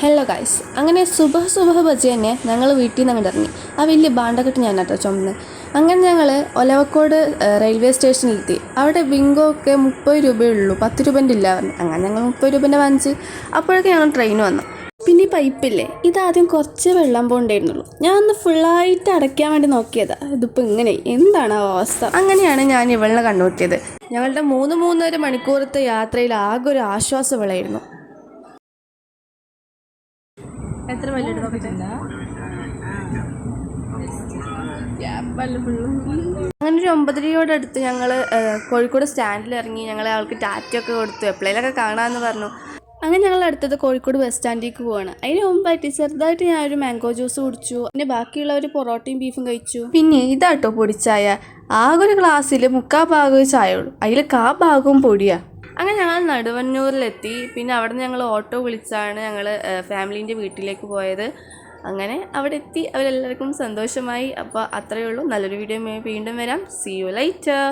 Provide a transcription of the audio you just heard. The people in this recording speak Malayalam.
ഹലോ ഗൈസ്, അങ്ങനെ സുബഹ ബജി തന്നെ ഞങ്ങൾ വീട്ടിൽ നിന്ന് അങ്ങോട്ട് ഇറങ്ങി. ആ വലിയ ബാണ്ടക്കെട്ട് ഞാൻ കേട്ടോ ചുമന്ന്. അങ്ങനെ ഞങ്ങൾ ഒലവക്കോട് റെയിൽവേ സ്റ്റേഷനിലെത്തി. അവിടെ ബിങ്കോ ഒക്കെ 30 രൂപയുള്ളൂ, 10 രൂപൻ്റെ ഇല്ല പറഞ്ഞു. അങ്ങനെ ഞങ്ങൾ 30 രൂപൻ്റെ വാങ്ങിച്ച്. അപ്പോഴൊക്കെ ഞങ്ങൾ ട്രെയിൻ വന്നു. പിന്നെ ഈ പൈപ്പില്ലേ, ഇതാദ്യം കുറച്ച് വെള്ളം പോകണ്ടായിരുന്നുള്ളൂ. ഞാൻ ഒന്ന് ഫുള്ളായിട്ട് അടയ്ക്കാൻ വേണ്ടി നോക്കിയതാണ്. ഇതിപ്പോൾ ഇങ്ങനെ എന്താണ് ആ അവസ്ഥ? അങ്ങനെയാണ് ഞാൻ ഇവളിനെ കണ്ടുമുട്ടിയത്. ഞങ്ങളുടെ 3-3.5 മണിക്കൂറത്തെ യാത്രയിൽ ആകെ ഒരു ആശ്വാസവളായിരുന്നു. എത്ര വലിയ അങ്ങനെ ഒരു 9:30 അടുത്ത് ഞങ്ങൾ കോഴിക്കോട് സ്റ്റാൻഡിൽ ഇറങ്ങി. ഞങ്ങളെ ആൾക്ക് ടാറ്റയൊക്കെ കൊടുത്തു, എപ്പോഴേലൊക്കെ കാണാമെന്ന് പറഞ്ഞു. അങ്ങനെ ഞങ്ങൾ അടുത്തത് കോഴിക്കോട് ബസ് സ്റ്റാൻഡിലേക്ക് പോവാണ്. അതിന് മുമ്പായിട്ട് ചെറുതായിട്ട് ഞാൻ ഒരു മാംഗോ ജ്യൂസ് കുടിച്ചു. പിന്നെ ബാക്കിയുള്ളവർ പൊറോട്ടയും ബീഫും കഴിച്ചു. പിന്നെ ഇതാട്ടോ പൊടിച്ചായ. ആകെ ഒരു ഗ്ലാസ്സിൽ 3/4 ഭാഗം ചായ ഉള്ളൂ, അതിൽ 1/4 ഭാഗവും പൊടിയാ. അങ്ങനെ ഞങ്ങൾ നടുവന്നൂരിലെത്തി. പിന്നെ അവിടെ നിന്ന് ഞങ്ങൾ ഓട്ടോ വിളിച്ചാണ് ഞങ്ങൾ ഫാമിലീൻ്റെ വീട്ടിലേക്ക് പോയത്. അങ്ങനെ അവിടെ എത്തി. അവരെല്ലാവർക്കും സന്തോഷമായി. അപ്പോൾ അത്രയേ ഉള്ളൂ. നല്ലൊരു വീഡിയോ വീണ്ടും വരാം. See you lighter.